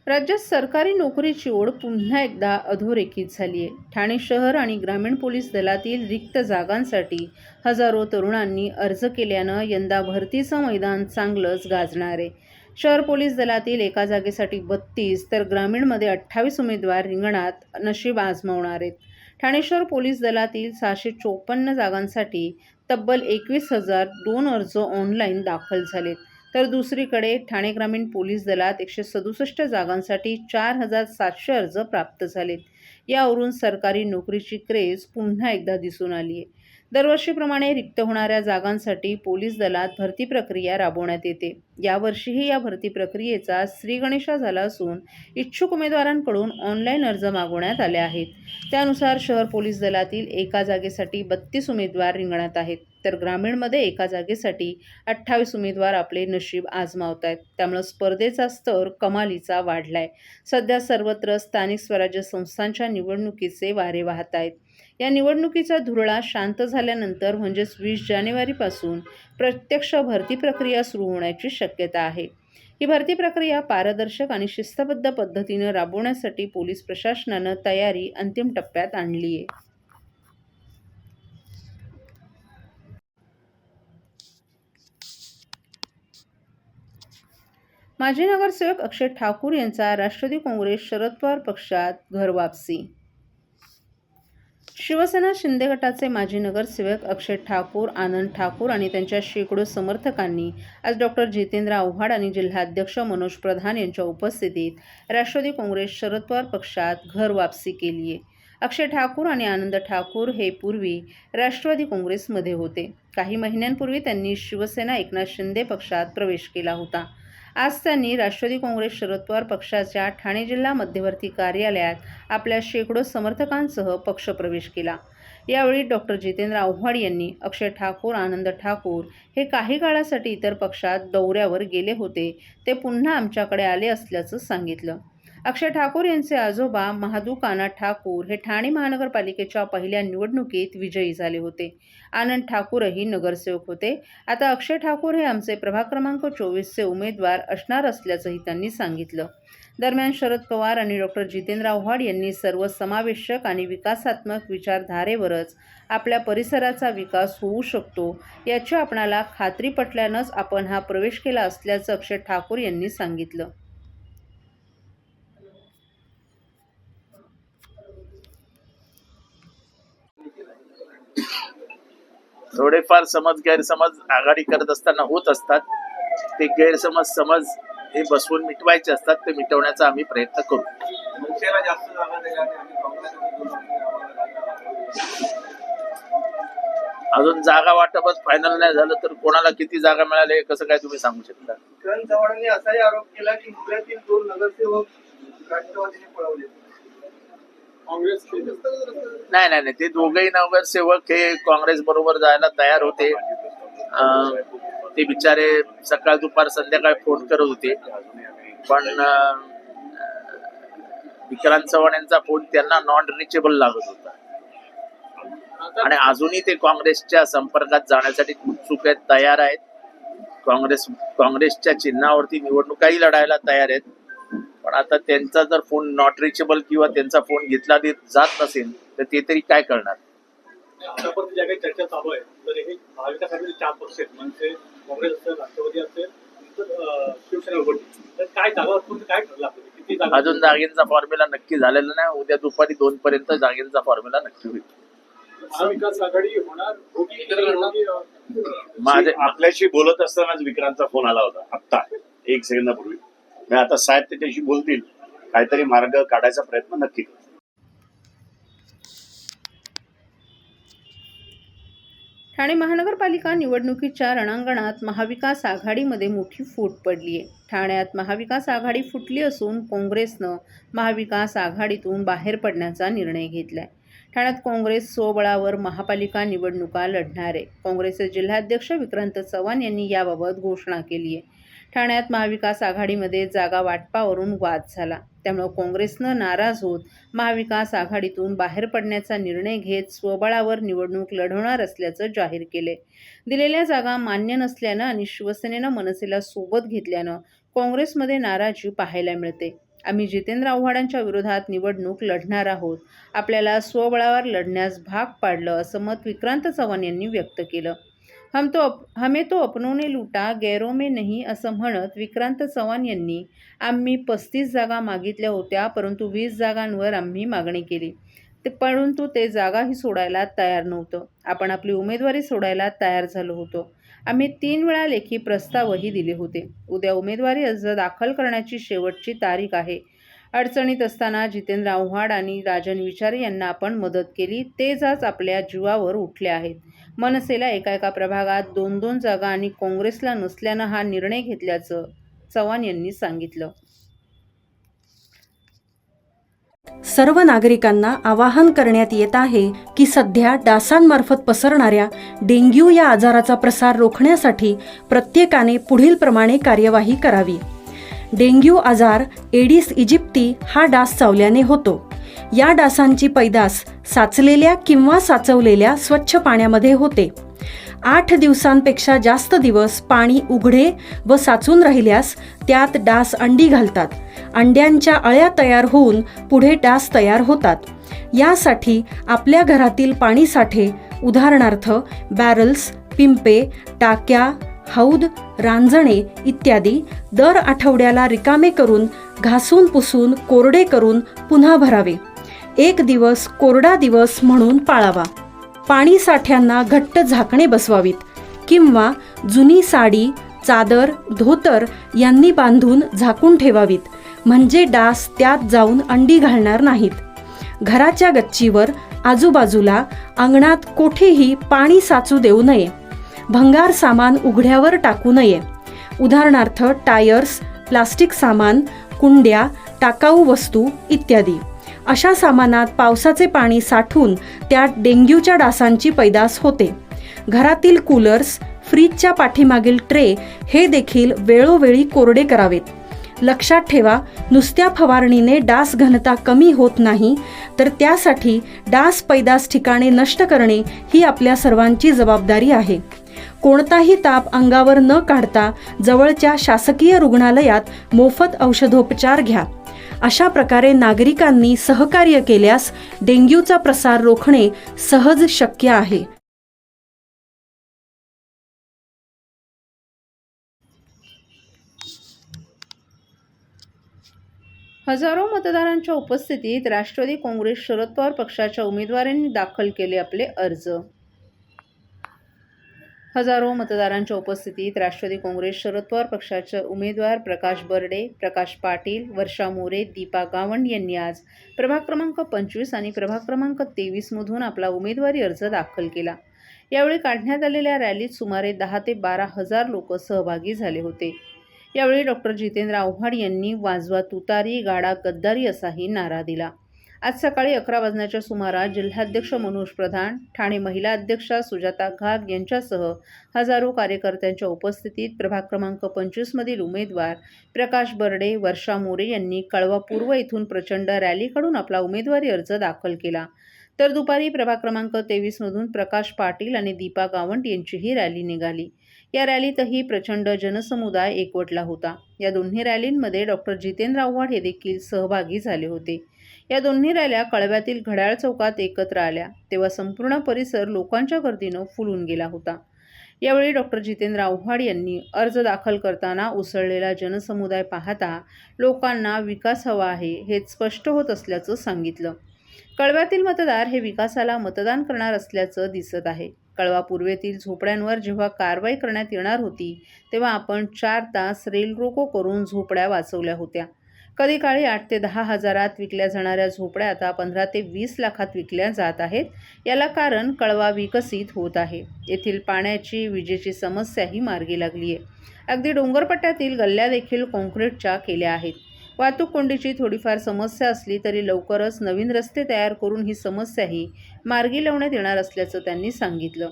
राज्यात सरकारी नोकरीची ओढ पुन्हा एकदा अधोरेखित झाली आहे. ठाणे शहर आणि ग्रामीण पोलीस दलातील रिक्त जागांसाठी हजारो तरुणांनी अर्ज केल्यानं यंदा भरतीचं मैदान चांगलंच गाजणार आहे. शहर पोलीस दलातील एका जागेसाठी 32 तर ग्रामीणमध्ये 28 उमेदवार रिंगणात नशीब आजमावणार आहेत. ठाणे शहर पोलीस दलातील 654 जागांसाठी तब्बल 21,002 अर्ज ऑनलाईन दाखल झालेत. तर दुसरीकडे ठाणे ग्रामीण पोलीस दलात 167 जागांसाठी 4,700 अर्ज प्राप्त झालेत. यावरून सरकारी नोकरीची क्रेज पुन्हा एकदा दिसून आली आहे. दरवर्षीप्रमाणे रिक्त होणाऱ्या जागांसाठी पोलीस दलात भरती प्रक्रिया राबवण्यात येते. यावर्षीही या भरती प्रक्रियेचा श्रीगणेशा झाला असून इच्छुक उमेदवारांकडून ऑनलाईन अर्ज मागवण्यात आले आहेत. त्यानुसार शहर पोलीस दलातील एका जागेसाठी 32 उमेदवार रिंगणात आहेत, तर ग्रामीणमध्ये एका जागेसाठी 28 उमेदवार आपले नशीब आजमावत आहेत. त्यामुळे स्पर्धेचा स्तर कमालीचा वाढलाय. सध्या सर्वत्र स्थानिक स्वराज्य संस्थांच्या निवडणुकीचे वारे वाहत आहेत. या निवडणुकीचा धुरळा शांत झाल्यानंतर म्हणजेच 20 जानेवारीपासून प्रत्यक्ष भरती प्रक्रिया सुरू होण्याची शक्यता आहे. ही भरती प्रक्रिया पारदर्शक आणि शिस्तबद्ध पद्धतीनं राबवण्यासाठी पोलीस प्रशासनानं तयारी अंतिम टप्प्यात आणली आहे. माजी नगरसेवक अक्षय ठाकूर यांचा राष्ट्रवादी काँग्रेस शरद पवार पक्षात घर वापसी. शिवसेना शिंदे गटाचे माजी नगरसेवक अक्षय ठाकूर, आनंद ठाकूर आणि त्यांच्या शेकडो समर्थकांनी आज डॉ. जितेंद्र आव्हाड आणि जिल्हाध्यक्ष मनोज प्रधान यांच्या उपस्थितीत राष्ट्रवादी काँग्रेस शरद पवार पक्षात घर वापसी केली आहे. अक्षय ठाकूर आणि आनंद ठाकूर हे पूर्वी राष्ट्रवादी काँग्रेसमध्ये होते. काही महिन्यांपूर्वी त्यांनी शिवसेना एकनाथ शिंदे पक्षात प्रवेश केला होता. आज त्यांनी राष्ट्रवादी काँग्रेस शरद पवार पक्षाच्या ठाणे जिल्हा मध्यवर्ती कार्यालयात आपल्या शेकडो समर्थकांसह पक्षप्रवेश केला. यावेळी डॉ. जितेंद्र आव्हाड यांनी अक्षय ठाकूर, आनंद ठाकूर हे काही काळासाठी इतर पक्षात दौऱ्यावर गेले होते, ते पुन्हा आमच्याकडे आले असल्याचं सांगितलं. अक्षय ठाकूर यांचे आजोबा महादू काना ठाकूर हे ठाणे महानगरपालिकेच्या पहिल्या निवडणुकीत विजयी झाले होते. आनंद ठाकूरही नगरसेवक होते. आता अक्षय ठाकूर हे आमचे प्रभाग क्रमांक 24चे उमेदवार असणार असल्याचंही त्यांनी सांगितलं. दरम्यान शरद पवार आणि डॉ. जितेंद्र आव्हाड यांनी सर्वसमावेशक आणि विकासात्मक विचारधारेवरच आपल्या परिसराचा विकास होऊ शकतो याची आपणाला खात्री पटल्यानंच आपण हा प्रवेश केला असल्याचं अक्षय ठाकूर यांनी सांगितलं. थोडेफार गैरसमज आघाडी करत असताना होत असतात. ते गैरसमज हे बसवून मिटवायचे असतात. ते मिटवण्याचा आम्ही प्रयत्न करू. अजून जागा वाटपच फायनल नाही झालं तर कोणाला किती जागा मिळाले कसं काय तुम्ही सांगू शकता? किरण चव्हाणांनी असाही आरोप केला की मुंबईतील 2 नगरसेवक राष्ट्रवादीने पळवले. नाही, ते दोघेही नगरसेवक हे काँग्रेस बरोबर जायला तयार होते. ते बिचारे सकाळ दुपार संध्याकाळ फोन करत होते, पण विक्रांत चव्हाण यांचा फोन त्यांना नॉन रिचेबल लागत होता आणि अजूनही ते काँग्रेसच्या संपर्कात जाण्यासाठी उत्सुक आहेत, तयार आहेत. काँग्रेसच्या चिन्हावरती निवडणुकाही लढायला तयार आहेत. पण आता त्यांचा जर फोन नॉट रिचेबल किंवा त्यांचा फोन घेतला जात नसेल तर ते तरी काय करणार? चर्चा चालू आहे तर हे महाविकास 4% म्हणजे काँग्रेस असेल, राष्ट्रवादी असेल, शिवसेना उघडली तर काय जागा असून काय ठरलं आपल्याला? किती जागा? अजून जागेंचा फॉर्म्युला नक्की झालेला नाही. उद्या दुपारी 2 पर्यंत जागेंचा फॉर्म्युला नक्की होईल. महाविकास आघाडी होणार माझे आपल्याशी बोलत असतानाच विक्रांतचा फोन आला होता आत्ता 1 सेकंदापूर्वी. मी आता साहेब त्याच्याशी बोलतील, काहीतरी मार्ग काढायचा प्रयत्न नक्की करू. ठाणे महानगरपालिका निवडणुकीच्या रणांगणात महाविकास आघाडीमध्ये मोठी फूट पडली आहे. ठाण्यात महाविकास आघाडी फुटली असून काँग्रेसनं महाविकास आघाडीतून बाहेर पडण्याचा निर्णय घेतलाय. ठाण्यात काँग्रेस स्वबळावर महापालिका निवडणुका लढणार आहे. काँग्रेसचे जिल्हाध्यक्ष विक्रांत चव्हाण यांनी याबाबत घोषणा केली आहे. ठाण्यात महाविकास आघाडीमध्ये जागा वाटपावरून वाद झाला. त्यामुळे काँग्रेसनं नाराज होत महाविकास आघाडीतून बाहेर पडण्याचा निर्णय घेत स्वबळावर निवडणूक लढवणार असल्याचं जाहीर केले. दिलेल्या जागा मान्य नसल्यानं आणि शिवसेनेनं मनसेला सोबत घेतल्यानं काँग्रेसमध्ये नाराजी पाहायला मिळते. आम्ही जितेंद्र आव्हाडांच्या विरोधात निवडणूक लढणार आहोत. आपल्याला स्वबळावर लढण्यास भाग पाडलं, असं मत विक्रांत चव्हाण यांनी व्यक्त केलं. हमें तो अपनों ने लूटा, गैरों में नहीं, असं म्हणत विक्रांत चव्हाण यांनी आम्ही 35 जागा मागितल्या होत्या, परंतु 20 जागांवर आम्ही मागणी केली, परंतु ते जागाही सोडायला तयार नव्हतं. आपण आपली उमेदवारी सोडायला तयार झालो होतो. आम्ही 3 वेळा लेखी प्रस्तावही दिले होते. उद्या उमेदवारी अर्ज दाखल करण्याची शेवटची तारीख आहे. अडचणीत असताना जितेंद्र आव्हाड आणि राजन विचारे यांना आपण मदत केली. तेच आज आपल्या जीवावर उठले आहेत. मनसेला एका प्रभागात 2-2 जागा आणि काँग्रेसला नसल्यानं हा निर्णय घेतल्याचं चव्हाण यांनी सांगितलं. सर्व नागरिकांना आवाहन करण्यात येत आहे की सध्या डासांमार्फत पसरणाऱ्या डेंग्यू या आजाराचा प्रसार रोखण्यासाठी प्रत्येकाने पुढीलप्रमाणे कार्यवाही करावी. डेंग्यू आजार एडिस इजिप्ती हा डास चावल्याने होतो. या डासांची पैदास साचलेल्या किंवा साचवलेल्या स्वच्छ पाण्यामध्ये होते. 8 दिवसांपेक्षा जास्त दिवस पाणी उघडे व साचून राहिल्यास त्यात डास अंडी घालतात. अंड्यांच्या अळ्या तयार होऊन पुढे डास तयार होतात. यासाठी आपल्या घरातील पाणीसाठे, उदाहरणार्थ बॅरल्स, पिंपे, टाक्या, हौद, रांजणे इत्यादी दर आठवड्याला रिकामे करून घासून पुसून कोरडे करून पुन्हा भरावे. 1 दिवस कोरडा दिवस म्हणून पाळावा. पाणी साठ्यांना घट्ट झाकणे बसवावीत किंवा जुनी साडी, चादर, धोतर यांनी बांधून झाकून ठेवावीत, म्हणजे डास त्यात जाऊन अंडी घालणार नाहीत. घराच्या गच्चीवर, आजूबाजूला, अंगणात कोठेही पाणी साचू देऊ नये. भंगार सामान उघड्यावर टाकू नये. उदाहरणार्थ टायर्स, प्लास्टिक सामान, कुंड्या, टाकाऊ वस्तू इत्यादी. अशा सामानात पावसाचे पाणी साठून त्यात डेंग्यूच्या डासांची पैदास होते. घरातील कूलर्स, फ्रीजच्या पाठीमागील ट्रे हे देखील वेळोवेळी कोरडे करावेत. लक्षात ठेवा, नुसत्या फवारणीने डास घनता कमी होत नाही, तर त्यासाठी डास पैदास ठिकाणे नष्ट करणे ही आपल्या सर्वांची जबाबदारी आहे. कोणताही ताप अंगावर न काढता जवळच्या शासकीय रुग्णालयात मोफत औषधोपचार घ्या. अशा प्रकारे नागरिकांनी सहकार्य केल्यास डेंग्यूचा प्रसार रोखणे सहज शक्य आहे. हजारो मतदारांच्या उपस्थितीत राष्ट्रवादी काँग्रेस शरद पवार पक्षाच्या उमेदवारांनी दाखल केले आपले अर्ज. हजारो मतदारांच्या उपस्थितीत राष्ट्रवादी काँग्रेस शरद पवार पक्षाचे उमेदवार प्रकाश बर्डे, प्रकाश पाटील, वर्षा मोरे, दीपा गावंड यांनी आज प्रभाग क्रमांक 25 आणि प्रभाग क्रमांक 23 मधून आपला उमेदवारी अर्ज दाखल केला. यावेळी काढण्यात आलेल्या रॅलीत सुमारे 10 ते 12 हजार लोक सहभागी झाले होते. यावेळी डॉक्टर जितेंद्र आव्हाड यांनी वाजवा तुतारी, गाडा गद्दारी असाही नारा दिला. आज सकाळी 11 वाजण्याच्या सुमारास जिल्हाध्यक्ष मनोज प्रधान, ठाणे महिला अध्यक्षा सुजाता घाग यांच्यासह हजारो कार्यकर्त्यांच्या उपस्थितीत प्रभाग क्रमांक 25 मधील उमेदवार प्रकाश बर्डे, वर्षा मोरे यांनी कळवा पूर्व येथून प्रचंड रॅली काढून आपला उमेदवारी अर्ज दाखल केला. तर दुपारी प्रभाग क्रमांक 23 मधून प्रकाश पाटील आणि दीपा गावंड यांचीही रॅली निघाली. या रॅलीतही प्रचंड जनसमुदाय एकवटला होता. या दोन्ही रॅलींमध्ये डॉक्टर जितेंद्र आव्हाड हे देखील सहभागी झाले होते. या दोन्ही रॅल्या कळव्यातील घड्याळ चौकात एकत्र आल्या तेव्हा संपूर्ण परिसर लोकांच्या गर्दीनं फुलून गेला होता. यावेळी डॉक्टर जितेंद्र आव्हाड यांनी अर्ज दाखल करताना उसळलेला जनसमुदाय पाहता लोकांना विकास हवा आहे हे स्पष्ट होत असल्याचं सांगितलं. कळव्यातील मतदार हे विकासाला मतदान करणार असल्याचं दिसत आहे. कळवा पूर्वेतील झोपड्यांवर जेव्हा कारवाई करण्यात येणार होती तेव्हा आपण 4 तास रेल रोको करून झोपड्या वाचवल्या होत्या. कधी काळी 8 ते 10 हजारात विकल्या जाणाऱ्या झोपड्या आता 15 ते 20 लाखात विकल्या जात आहेत. याला कारण कळवा विकसित होत आहे. येथील पाण्याची, विजेची समस्याही मार्गी लागली आहे. अगदी डोंगरपट्ट्यातील गल्ल्या देखील काँक्रीटच्या केल्या आहेत. वाहतूक कोंडीची थोडीफार समस्या असली तरी लवकरच नवीन रस्ते तयार करून ही समस्याही मार्गी लावण्यात येणार असल्याचं त्यांनी सांगितलं.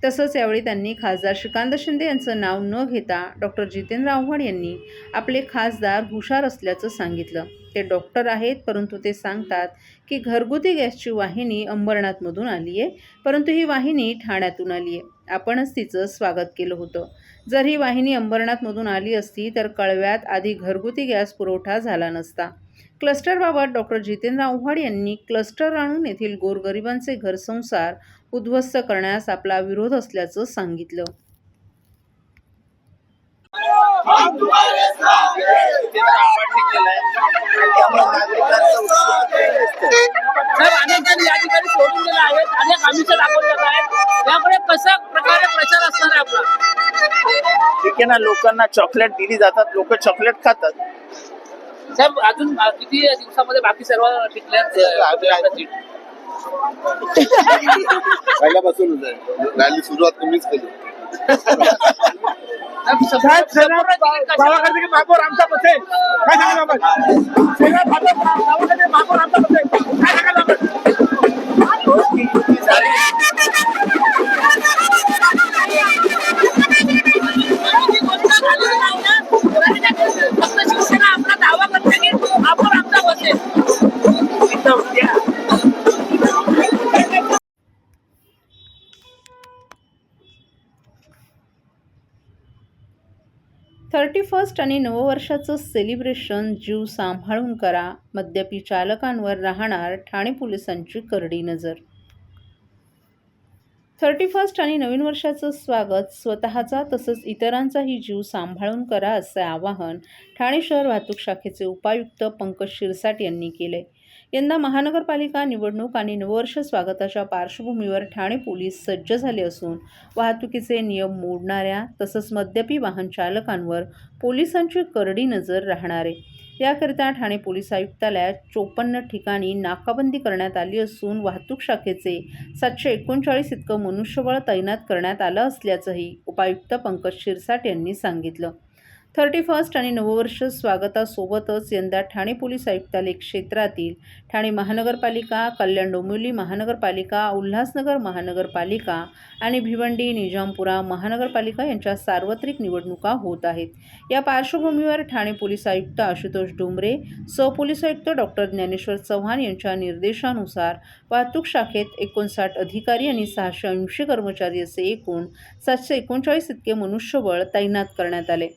तसंच यावेळी त्यांनी खासदार श्रीकांत शिंदे यांचं नाव न घेता डॉक्टर जितेंद्र आव्हाड यांनी आपले खासदार हुशार असल्याचं सांगितलं. ते डॉक्टर आहेत, परंतु ते सांगतात की घरगुती गॅसची वाहिनी अंबरनाथमधून आली आहे, परंतु ही वाहिनी ठाण्यातून आली आहे. आपणच तिचं स्वागत केलं होतं. जर ही वाहिनी अंबरनाथमधून आली असती तर कळव्यात आधी घरगुती गॅस पुरवठा झाला नसता. क्लस्टरबाबत डॉक्टर जितेंद्र आव्हाड यांनी क्लस्टर आणून येथील गोरगरिबांचे घरसंसार उद्ध्वस्त करण्यास आपला विरोध असल्याचं सांगितलं. साहेब अनेकांनी या ठिकाणी सोडून गेले आहेत, अनेक आमिष दाखवून जात आहेत. याकडे कशा प्रकारे प्रचार असणार आहे आपला? ठीक आहे ना, लोकांना चॉकलेट दिली जातात, लोक चॉकलेट खातात. साहेब अजून किती दिवसामध्ये बाकी सर्व पहिल्यापासून रॅली सुरुवात तुम्हीच केली. गावाकडे मागोर आमचा बसे काय सांगाल आपण? गावाकडे मागोर आमचा बसे काय सांगाल आपण? फक्त शिवसेना आपला दावा करते की मागोर आमचा बसे. 31st आणि नववर्षाचं सेलिब्रेशन जीव सांभाळून करा. मद्यपी चालकांवर राहणार ठाणे पोलिसांची करडी नजर. 31st आणि नवीन वर्षाचं स्वागत स्वतःचा तसंच इतरांचाही जीव सांभाळून करा असं आवाहन ठाणे शहर वाहतूक शाखेचे उपायुक्त पंकज शिरसाट यांनी केले. यंदा महानगरपालिका निवडणूक आणि नववर्ष स्वागताच्या पार्श्वभूमीवर ठाणे पोलीस सज्ज झाले असून वाहतुकीचे नियम मोडणाऱ्या तसंच मद्यपी वाहन चालकांवर पोलिसांची करडी नजर राहणार आहे. याकरिता ठाणे पोलीस आयुक्तालयात 54 ठिकाणी नाकाबंदी करण्यात आली असून वाहतूक शाखेचे 739 इतकं मनुष्यबळ तैनात करण्यात आलं असल्याचंही उपायुक्त पंकज शिरसाट यांनी सांगितलं. 31st आणि नववर्ष स्वागतासोबतच यंदा ठाणे पोलीस आयुक्तालय क्षेत्रातील ठाणे महानगरपालिका, कल्याण डोंबिवली महानगरपालिका, उल्हासनगर महानगरपालिका आणि भिवंडी, निजामपुरा महानगरपालिका यांच्या सार्वत्रिक निवडणुका होत आहेत. या पार्श्वभूमीवर ठाणे पोलीस आयुक्त आशुतोष डोंबरे, सहपोलीस आयुक्त डॉक्टर ज्ञानेश्वर चव्हाण यांच्या निर्देशानुसार वाहतूक शाखेत 59 अधिकारी आणि 680 कर्मचारी असे एकूण 739 इतके मनुष्यबळ तैनात करण्यात आले.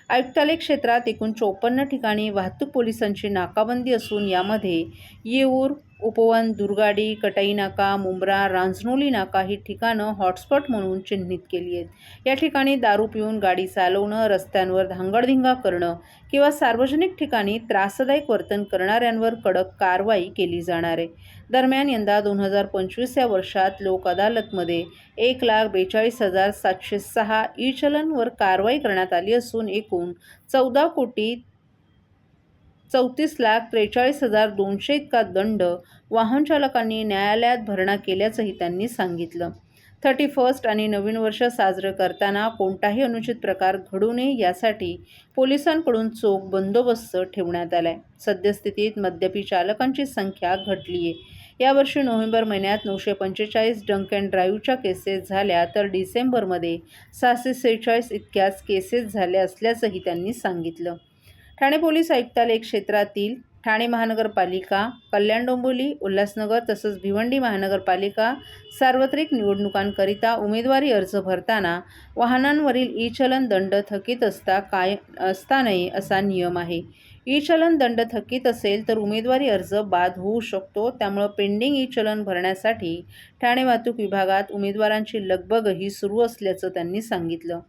आयुक्तालय क्षेत्रात एकूण 54 ठिकाणी वाहतूक पोलिसांची नाकाबंदी असून यामध्ये येऊर, उपवन, दुर्गाडी, कटाई नाका, मुंब्रा, रांजनोली नाका ही ठिकाणं हॉटस्पॉट म्हणून चिन्हित केली आहेत. या ठिकाणी दारू पिऊन गाडी चालवणं, रस्त्यांवर धांगडधिंगा करणं किंवा सार्वजनिक ठिकाणी त्रासदायक वर्तन करणाऱ्यांवर कडक कारवाई केली जाणार आहे. दरम्यान यंदा 2025 या वर्षात लोक अदालतमध्ये 1,42,706 ई चलनवर कारवाई करण्यात आली असून एकूण 14,34,43,200 इतका दंड वाहन चालकांनी न्यायालयात भरणा केल्याचंही त्यांनी सांगितलं. 31st आणि नवीन वर्ष साजरं करताना कोणताही अनुचित प्रकार घडू नये यासाठी पोलिसांकडून चोख बंदोबस्त ठेवण्यात आलाय. सद्यस्थितीत मद्यपी चालकांची संख्या घटली आहे. यावर्षी नोव्हेंबर महिन्यात 945 ड्रंक अँड ड्राईव्हच्या केसेस झाल्या तर डिसेंबरमध्ये 646 इतक्याच केसेस झाल्या असल्याचंही त्यांनी सांगितलं. ठाणे पोलीस आयुक्तालय क्षेत्रातील ठाणे महानगरपालिका, कल्याण डोंबिवली, उल्हासनगर तसंच भिवंडी महानगरपालिका सार्वत्रिक निवडणुकांकरिता उमेदवारी अर्ज भरताना वाहनांवरील ई चलन दंड थकीत असता नये असा नियम आहे. ई चलन दंड थकीत असेल तर उमेदवारी अर्ज बाद होऊ शकतो. त्यामुळे पेंडिंग ई चलन भरण्यासाठी ठाणे वाहतूक विभागात उमेदवारांची लगबगही सुरू असल्याचं त्यांनी सांगितलं.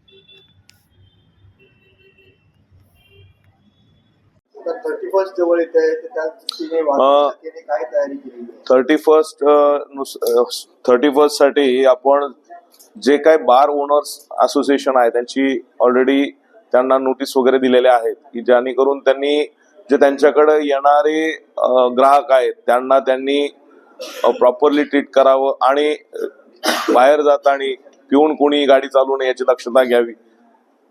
31st जवळ येत आहे, तर त्या दृष्टीने वाहतूक शाखेने काय तयारी केली आहे? 31st साठी आपण जे काय बार ओनर्स असोसिएशन आहे त्यांची ऑलरेडी त्यांना नोटीस वगैरे दिलेल्या आहेत की जेणेकरून त्यांनी जे त्यांच्याकडे येणारे ग्राहक आहेत त्यांना त्यांनी प्रॉपरली ट्रीट करावं आणि बाहेर जाताना पिऊन कोणी गाडी चालवू नये याची दक्षता घ्यावी.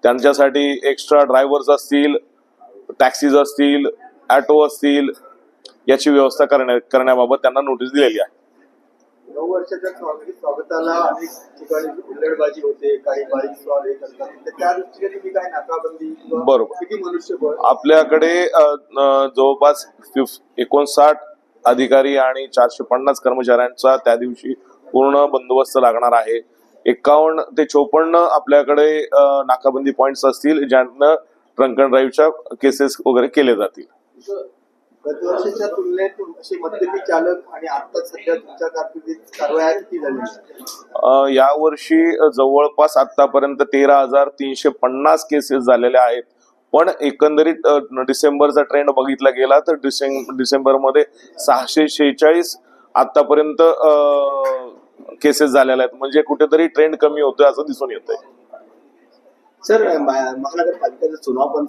त्यांच्यासाठी एक्स्ट्रा ड्रायव्हर्स असतील, टॅक्सीज असतील, ऑटो असतील याची व्यवस्था करण्याबाबत त्यांना नोटीस दिलेली आहे. 9 वर्षाच्या स्वागताला अनेक ठिकाणी हुल्लडबाजी होते, काही बाईक स्वार हे करतात, तर त्या दृष्टीने तुम्ही काय नाकाबंदी किंवा बरोबर किती मनुष्यबळ? आपल्याकडे जवळपास 59 अधिकारी आणि 450 कर्मचाऱ्यांचा त्या दिवशी पूर्ण बंदोबस्त लागणार आहे. 51 ते 54 आपल्याकडे नाकाबंदी पॉइंट्स असतील, ज्यांना ड्रंक अँड ड्राईव्हच्या केसेस वगैरे केले जातील. गतवर्षीच्या तुलनेत असे मद्यपी चालक आणि आता सध्या तुमच्या कारकिर्दीत कारवाया किती झाल्या? यावर्षी जवळपास आतापर्यंत 13,350 केसेस झालेल्या आहेत. पण एकंदरीत डिसेंबरचा ट्रेंड बघितला गेला तर डिसेंबरमध्ये 646 आतापर्यंत केसेस झालेल्या आहेत. म्हणजे कुठेतरी ट्रेंड कमी होतोय असं दिसून येतंय. सर, महानगरपालिकेचा चुनाव पण